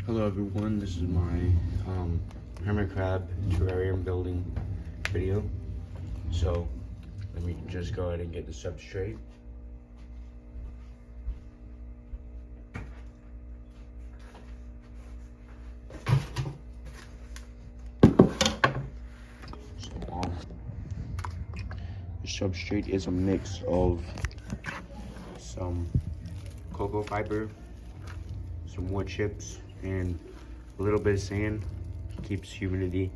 Hello everyone, this is my hermit crab terrarium building video. So let me just go ahead and get the substrate. The substrate is a mix of some cocoa fiber, some wood chips, and a little bit of sand. Keeps humidity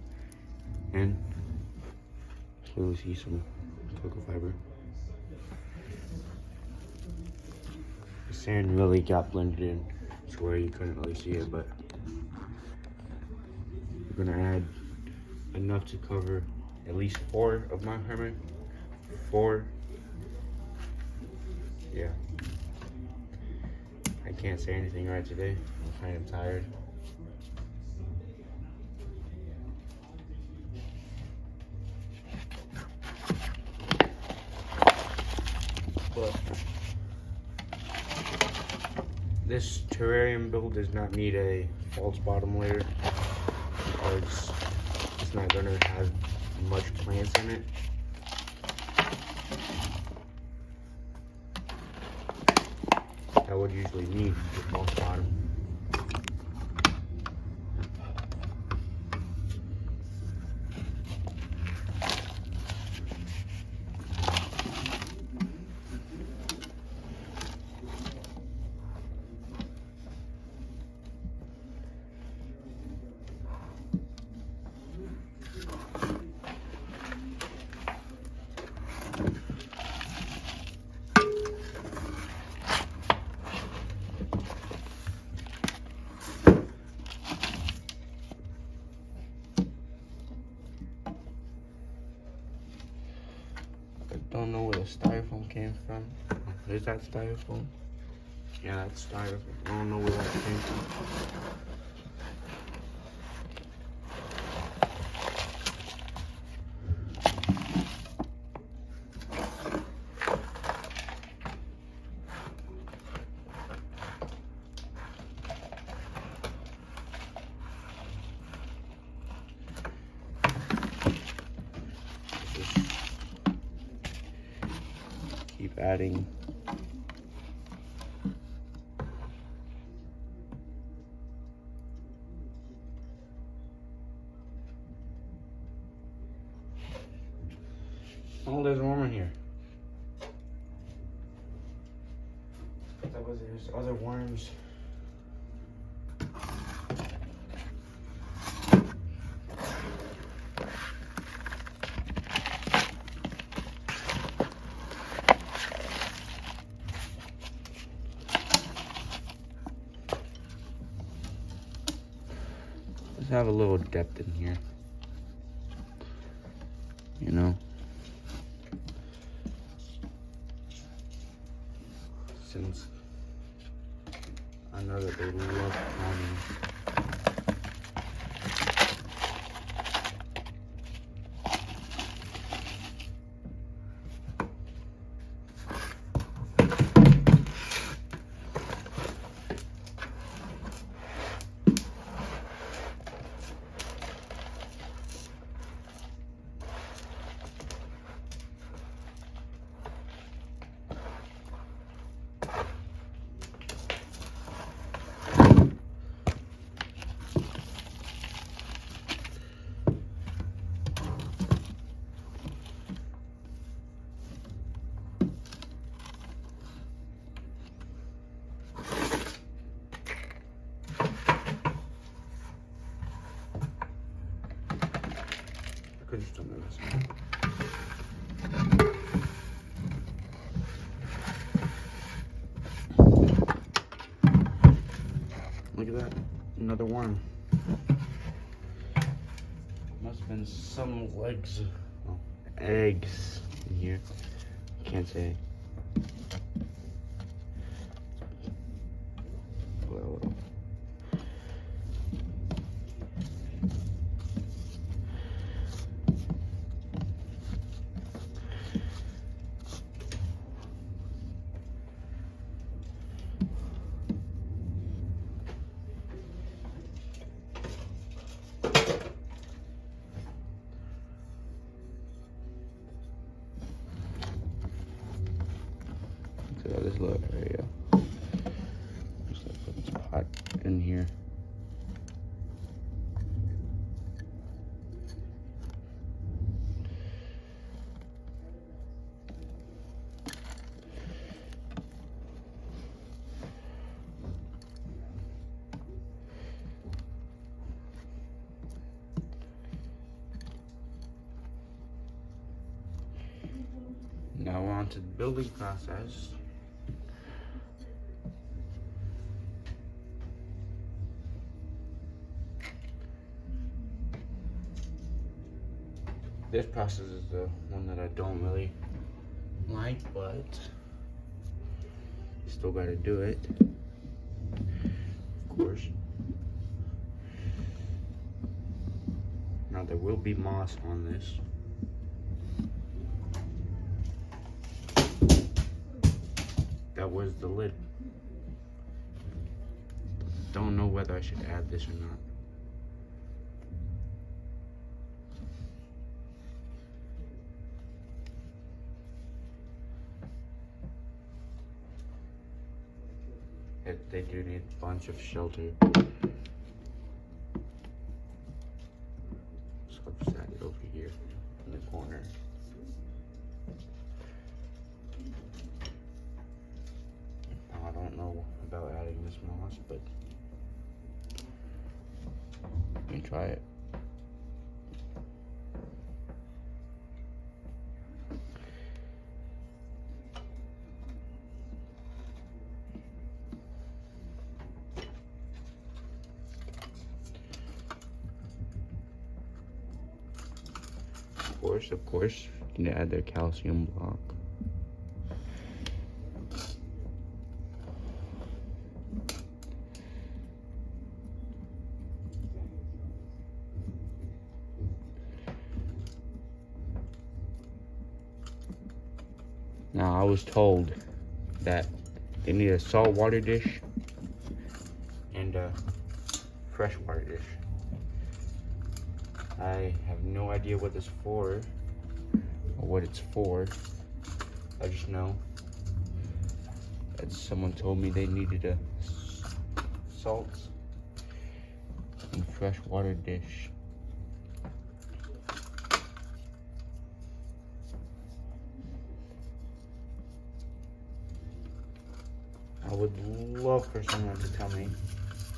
in. So you'll see some cocoa fiber. The sand really got blended in to where you couldn't really see it, but we're gonna add enough to cover at least 4 of my hermit. 4. Yeah. I can't say anything right today. I'm kind of tired. But this terrarium build does not need a false bottom layer because it's not going to have much plants in it. I would usually need the false bottom. I don't know where the styrofoam came from. Is that styrofoam? Yeah, that's styrofoam. I don't know where that came from. Keep adding. Oh, there's one in here. There's other worms. Let's have a little depth in here. You know? Since I know that they love climbing. Could just done this. Look at that, another worm. Must have been some legs, eggs in here. Can't say. Well, in here. Now we're on to the building process. This process is the one that I don't really like, but still gotta do it, of course. Now there will be moss on this. That was the lid. Don't know whether I should add this or not. They do need a bunch of shelter. So I'll just add it over here in the corner. I don't know about adding this moss, but you can try it. Of course, you can add their calcium block. Now, I was told that they need a saltwater dish and a freshwater dish. I have no idea what this is for or what it's for. I just know that someone told me they needed a salt and freshwater dish. I would love for someone to tell me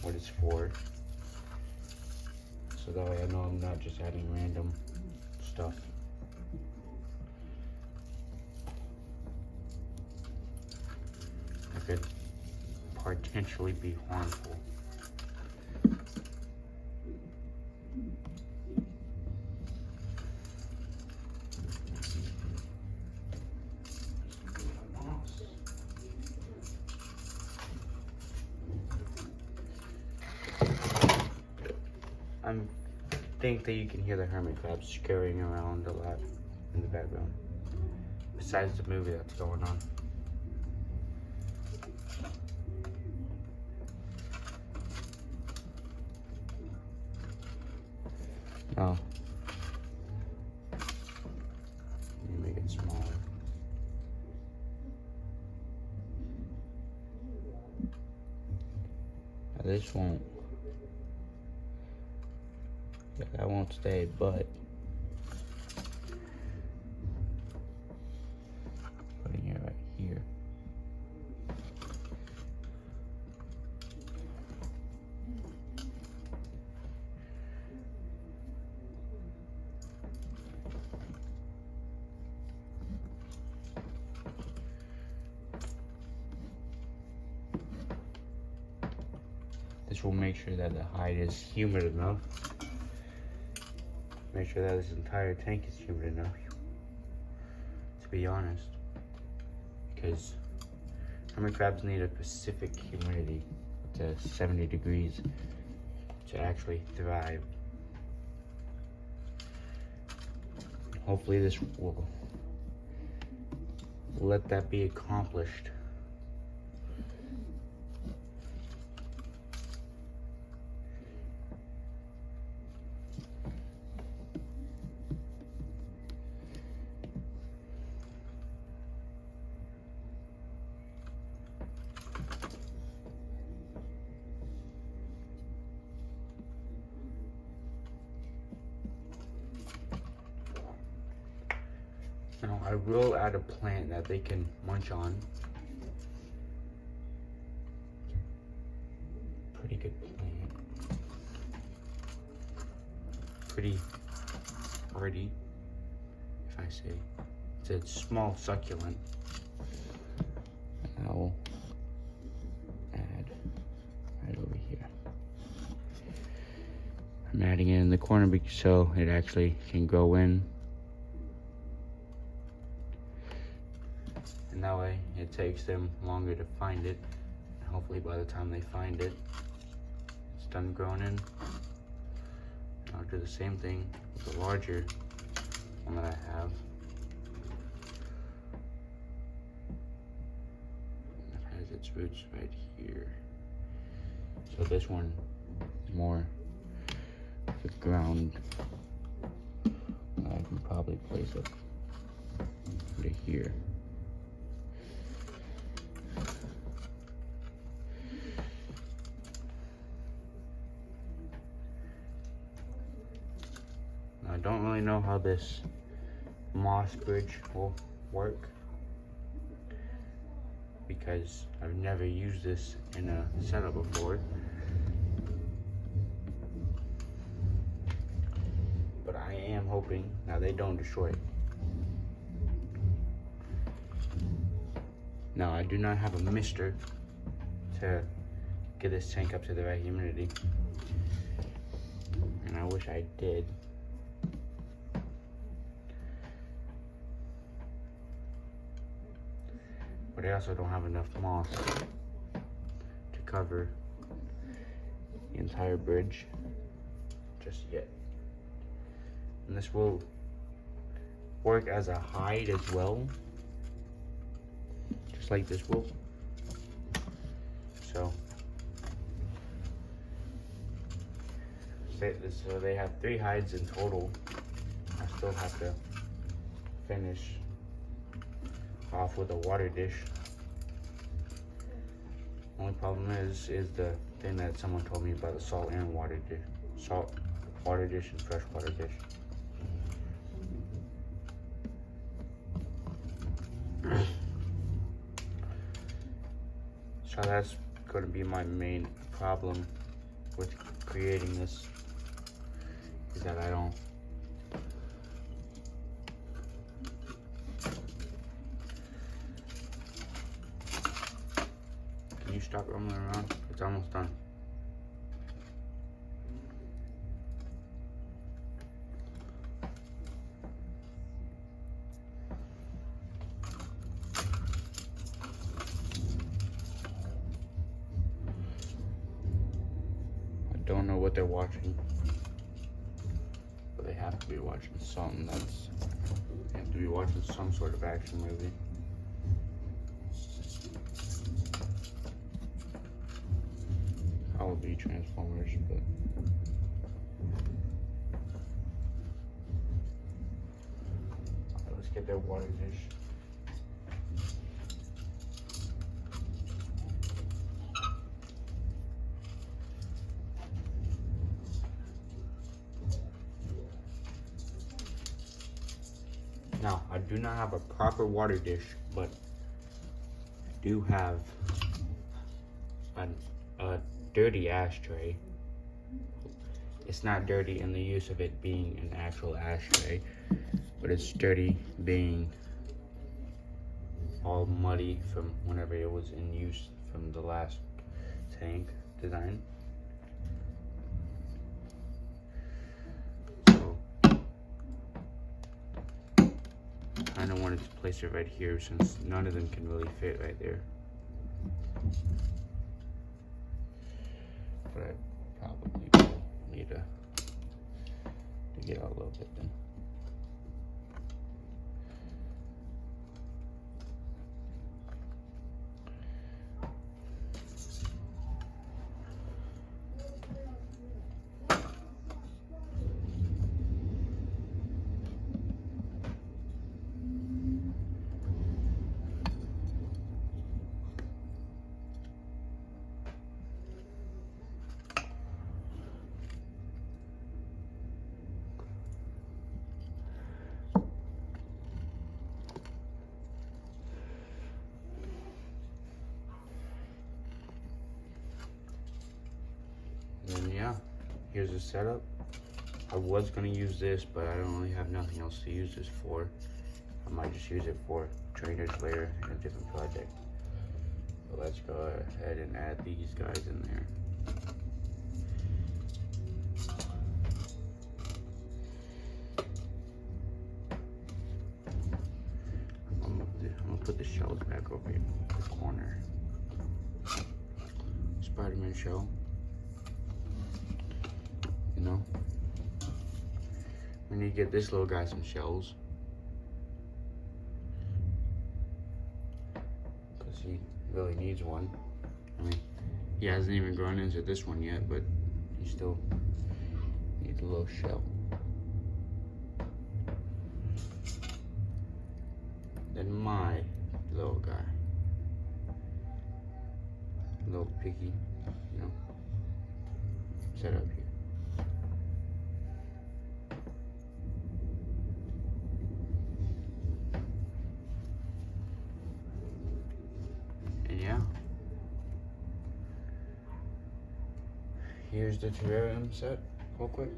what it's for, so that way I know I'm not just adding random stuff. That could potentially be harmful. I think that you can hear the hermit crabs scurrying around a lot in the background, besides the movie that's going on. Oh, let me make it smaller. Now this won't. Yeah, that won't stay, but putting it right here. This will make sure that the hide is humid enough. Make sure that this entire tank is humid enough, to be honest, because hermit crabs need a specific humidity to 70 degrees to actually thrive. Hopefully this will let that be accomplished. Now I will add a plant that they can munch on. Pretty good plant. Pretty hardy, if I say. It's a small succulent. And I will add right over here. I'm adding it in the corner so it actually can grow in. And that way it takes them longer to find it. And hopefully by the time they find it, it's done growing in. I'll do the same thing with the larger one that I have. That has its roots right here. So this one is more the ground. I can probably place it right here. I don't really know how this moss bridge will work because I've never used this in a setup before. But I am hoping now they don't destroy it. Now I do not have a mister to get this tank up to the right humidity, and I wish I did. But I also don't have enough moss to cover the entire bridge just yet. And this will work as a hide as well, just like this will. So they have 3 hides in total. I still have to finish off with a water dish. Only problem is the thing that someone told me about the salt and water dish. Salt, water dish, and fresh water dish. So that's going to be my main problem with creating this, is that I don't Can you stop rumbling around? It's almost done. I don't know what they're watching, but they have to be watching something. They have to be watching some sort of action movie. Probably Transformers, but let's get their water dish. Now, I do not have a proper water dish, but I do have a dirty ashtray. It's not dirty in the use of it being an actual ashtray, but it's dirty being all muddy from whenever it was in use from the last tank design. So I kind of wanted to place it right here since none of them can really fit right there. But I probably will need to get out a little bit then. And yeah, here's the setup. I was gonna use this, but I don't really have nothing else to use this for. I might just use it for drainage layer in a different project. But let's go ahead and add these guys in there. I'm gonna put the shells back over here in the corner. Spider-Man shell. You know? We need to get this little guy some shells. Because he really needs one. I mean, he hasn't even grown into this one yet, but he still needs a little shell. Then my little guy. A little piggy, you know, set up here. And yeah, here's the terrarium set real quick.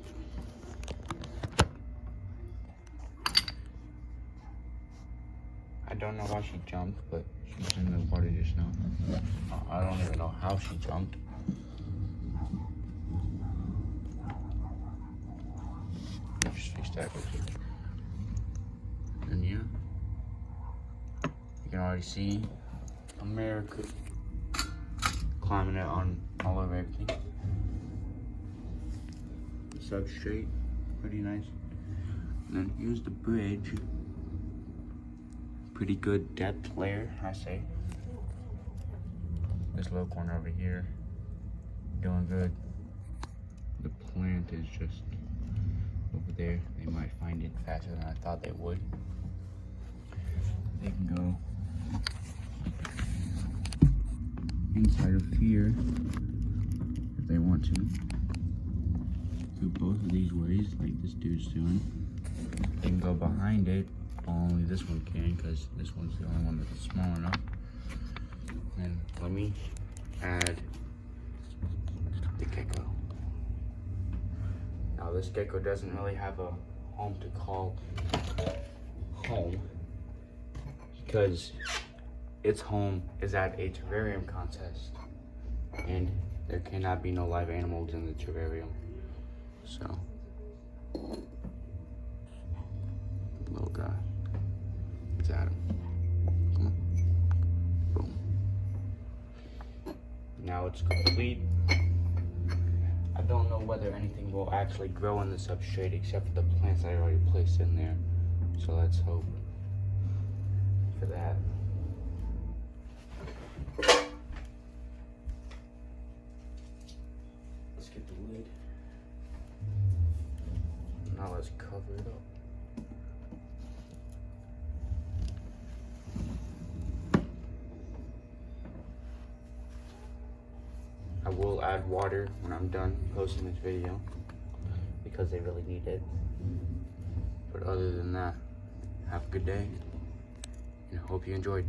I don't know why she jumped, but she was in the water just now. I don't even know how she jumped. Just fix that real quick. And yeah, you can already see America climbing it on all over everything. Substrate, pretty nice. And then here's the bridge. Pretty good depth layer, I say. This little corner over here, doing good. The plant is just over there. They might find it faster than I thought they would. They can go inside of here if they want to. Go both of these ways, like this dude's doing. They can go behind it. Only this one can, because this one's the only one that's small enough. And let me add the gecko. Now this gecko doesn't really have a home to call home, because its home is at a terrarium contest, and there cannot be no live animals in the terrarium. So, little guy. Let's add him. Come on. Boom. Now it's complete. I don't know whether anything will actually grow in the substrate except for the plants I already placed in there. So let's hope for that. Let's get the lid. Now let's cover it up. I will add water when I'm done posting this video because they really need it. But other than that, have a good day and I hope you enjoyed.